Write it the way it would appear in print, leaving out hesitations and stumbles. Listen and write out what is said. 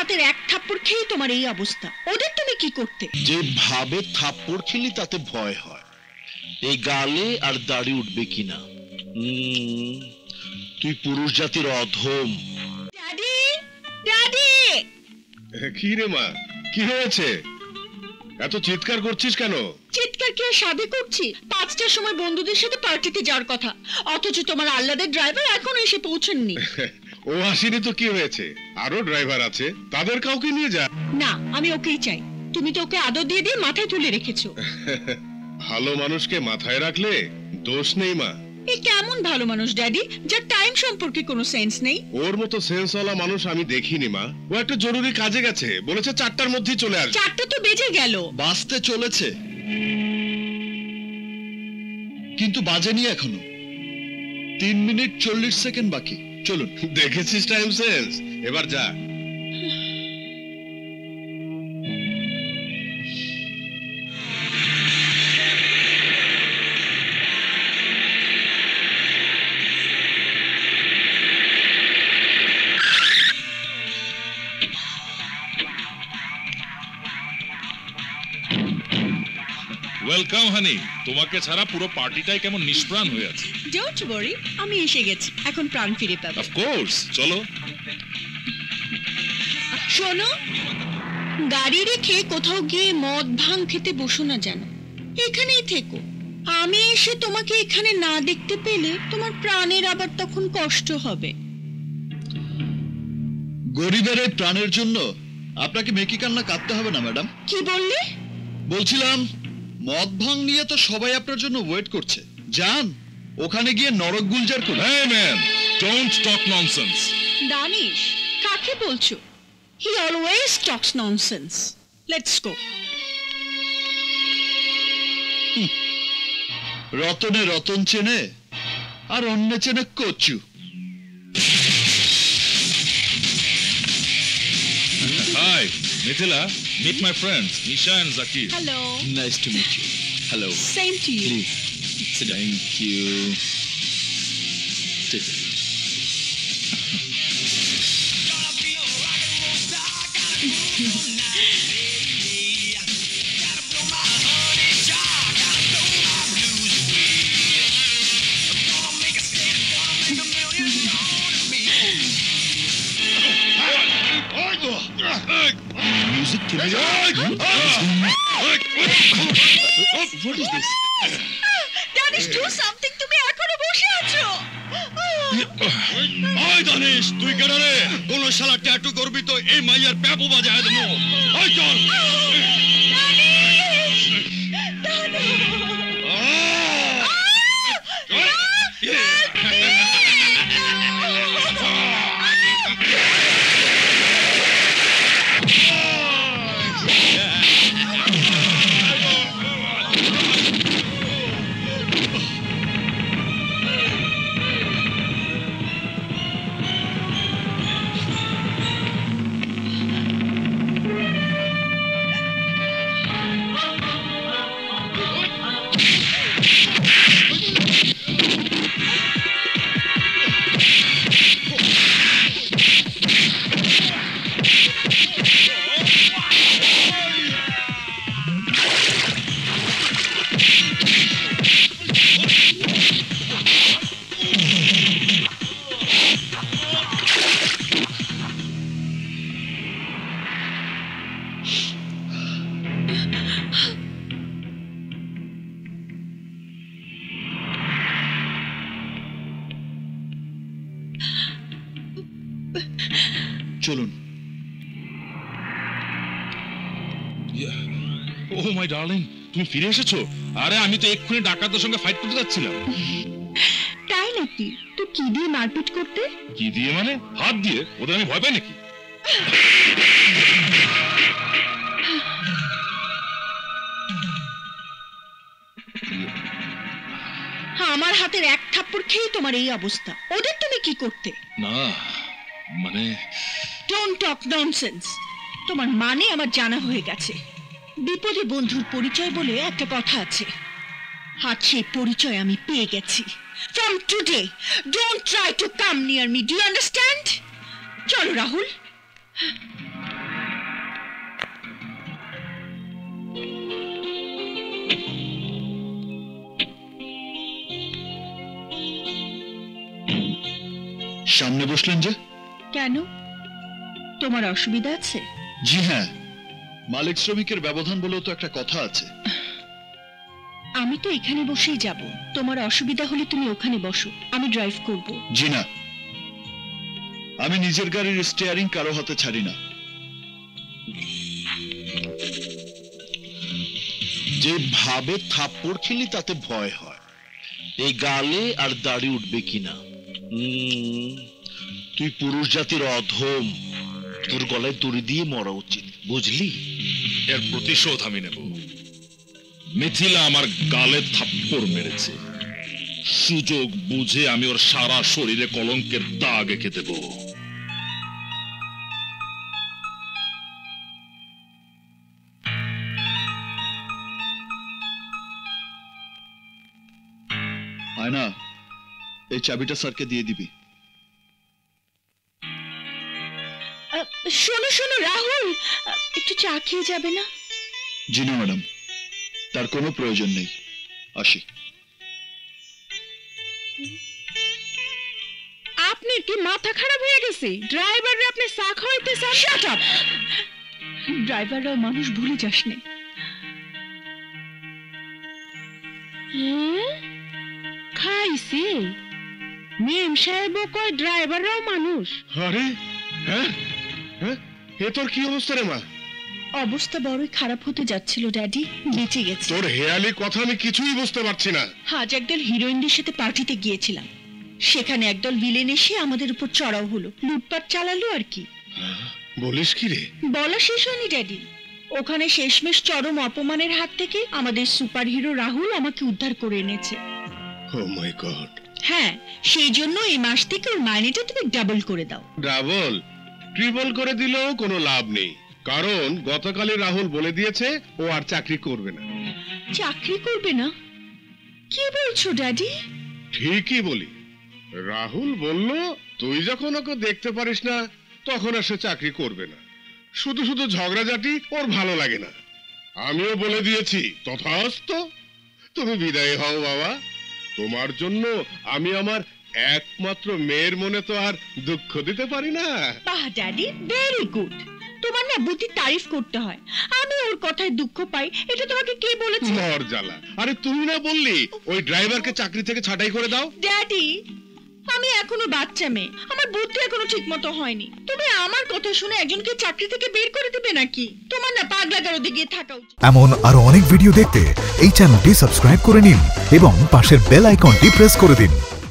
হাতের এক থাপ্পড় খেয়ে তোমার এই অবস্থা, ওদের তুমি কি করতে? যেভাবে থাপ্পড় খেলি তাতে ভয় হয় এই গালে আর দাড়ি উঠবে কিনা। তুই পুরুষ জাতির অধম। Daddy, daddy! কি রে মা, কি হয়েছে? এত চিৎকার করছিস কেন? চিৎকার কি আর সাবে করছি? 5টার সময় বন্ধুদের সাথে পার্টিতে যাওয়ার কথা, অথচ তোমার আল্লাদের ড্রাইভার এখনো এসে পৌঁছাননি। ও আসেনি তো কি হয়েছে? আরো ড্রাইভার আছে, তাদের কাউকে নিয়ে যা। না, আমি ওকেই চাই। তুমি তো ওকে আদর দিয়ে দিয়ে মাথায় তুলে রেখেছো। ভালো মানুষকে মাথায় রাখলে দোষ নেই মা। এ কেমন ভালো মানুষ ড্যাডি, যার টাইম সম্পর্কে কোনো সেন্স নেই? ওর মতো সেন্সওয়ালা মানুষ আমি দেখিনি মা। ও একটা জরুরি কাজে গেছে, বলেছে 4টার মধ্যেই চলে আসবে। 4টা তো বেজে গেল। বাসতে চলেছে, কিন্তু বাজেনি এখনো। 3 মিনিট 40 সেকেন্ড বাকি। চলুন। দেখেছিস টাইম সেন্স? এবার যা। ওয়েলকাম হানি, তোমাকে ছাড়া পুরো পার্টিটাই কেমন নিষ্প্রাণ হয়ে আছে। ডোন্ট ওয়ারি, আমি এসে গেছি, এখন প্রাণ ফিরে পাবো। অফ কোর্স, চলো। শোনো, গাড়ি রেখে কোথাও গিয়ে মদ ভাঙ খেতে বসো না যেন, এখানেই থেকো। আমি এসে তোমাকে এখানে না দেখতে পেলে তোমার প্রাণের আবার তখন কষ্ট হবে। গরিবের এই প্রাণের জন্য আপনাকে মেকি কান্না কাঁদতে হবে না ম্যাডাম। কি বললে? বলছিলাম মদ ভাঙ নিয়ে তো সবাই আপনার জন্য ওয়েট করছে। যান, ওখানে গিয়ে নরক গুলজার করুন। Hey man, don't talk nonsense. Danish, কাকে বলছো? He always talks nonsense. Let's go. রতনে Ratan চেনে আর অন্য চেনে কচু। Hi, Mithila, meet my friends, Nisha and Zakir. Hello. Nice to meet you. Hello. Same to you. Please. Sit down. Thank you. Take it. Music to me. What is this? Danish, do something. তুমি এখনো বসে আছো? ওই দানিশ, তুই কেন রে? কোন শালা ট্যাটু করবি তো এই মাইয়ার প্যাপো বাজায় দেবো। ওই চল। দানিশ! দাদু! চলুন। Oh my darling, তুমি ফিরে এসেছো? আরে আমি তো এক্ষুনি ডাকাতদের সঙ্গে ফাইট করতে যাচ্ছিলাম। তাই নাকি? তুই কি দিয়ে মারপিট করতে? কি দিয়ে মানে? হাত দিয়ে? ওদের আমি ভয় পাই নাকি? আমার হাতের এক থাপ্পড় খেয়ে তোমার এই অবস্থা, ওদের তুমি কি করতে? না মানে ডোন্ট টক ননসেন্স। তোমার মানে আমার জানা হয়ে গেছে। বিপদে বন্ধুর পরিচয় বলে একটা কথা আছে, আর সেই পরিচয় আমি পেয়ে গেছি। From today, don't try to come near me. Do you understand? চলো রাহুল। সামনে বসলেন যে? কেন, তোমার অসুবিধা আছে? জি হ্যাঁ, মালিক শ্রমিকের ব্যবধান বলেও তো একটা কথা আছে। আমি তো এখানে বসেই যাব, তোমার অসুবিধা হলে তুমি ওখানে বসো, আমি ড্রাইভ করব। জি না, আমি নিজের গাড়ির স্টিয়ারিং কারো হাতে ছাড়ি না। যে ভাবে থাপ্পড় খেলি তাতে ভয় হয়, এই গালে আর দাড়ি উঠবে কিনা। তুই পুরুষ জাতির অধম, তোর গলায় দড়ি দিয়ে মরা উচিত, বুঝলি? এর প্রতিশোধ আমি নেব। মিথিলা আমার গালে থাপ্পড় মেরেছে, সুযোগ বুঝে আমি ওর সারা শরীরে কলঙ্কের দাগ এঁকে দেব। আয়না, এই চাবিটা স্যারকে দিয়ে দিবি। শোনো শোনো রাহুল, একটু চা খেয়ে যাবে না? জি না ম্যাডাম, তার কোনো প্রয়োজন নেই, আসি। আপনার কি মাথা খারাপ হয়ে গেছে? ড্রাইভাররা আপনি চা খাওয়াইতেছেন? Shut up! ড্রাইভাররাও মানুষ, ভুলে যাস না। খাইছে মেম সাহেব কয় ড্রাইভাররাও মানুষ। আরে হ্যাঁ হ্যাঁ, এ তোর কি অবস্থা রে মা? অবস্থা বড়ই খারাপ হতে যাচ্ছিল ড্যাডি, বেঁচে গেছে। তোর হেয়ালি কথা আমি কিছুই বুঝতে পারছি না। আজ একদল হিরোইনদের সাথে পার্টিতে গিয়েছিলাম, সেখানে একদল ভিলেন এসে আমাদের উপর চড়াও হলো, লুটপাট চালালো আর কি। বলিস কি রে? বলা শেষ হয়নি ড্যাডি, ওখানে শেষমেশ চরম অপমানের হাত থেকে আমাদের সুপার হিরো রাহুল আমাকে উদ্ধার করে এনেছে। ও মাই গড! হ্যাঁ, সেই জন্য এই মাস থেকে ওর মাইনেটা তুমি ডাবল করে দাও। ডাবল ট্রিপল করে দিলেও কোনো লাভ নেই, কারণ গতকালই রাহুল বলে দিয়েছে ও আর চাকরি করবে না। চাকরি করবে না? কি বলছো ড্যাডি? ঠিকই বলি, রাহুল বলল তুই যখন ওকে দেখতে পারিস না তখন আর সে চাকরি করবে না। শুধু শুধু ঝগড়াঝাটি ওর ভালো লাগে না। আমিও বলে দিয়েছি তথাস্তু, তুমি বিদায় হও বাবা। তোমার জন্য আমি আমার একমাত্র মেয়ের মনে তো আর দুঃখ দিতে পারি না। বাহ ড্যাডি, ভেরি গুড। তোমার না বুদ্ধি তারিফ করতে হয়। আমি ওর কথায় দুঃখ পাই, এটা তোমাকে কে বলেছে? মর জ্বালা! আরে তুমি না বললি ওই ড্রাইভারকে চাকরি থেকে ছাঁটাই করে দাও? ড্যাডি, আমি এখনো বাচ্চা মেয়ে, আমার বুদ্ধি এখনো ঠিক মতো হয়নি। তুমি আমার কথা শুনে একজনকে চাকরি থেকে বের করে দিবে নাকি? তোমার না পাগলা গারদে গিয়ে থাকা উচিত। এমন আরো অনেক ভিডিও দেখতে এই চ্যানেলটি সাবস্ক্রাইব করে নিন এবং পাশের বেল আইকনটি প্রেস করে দিন।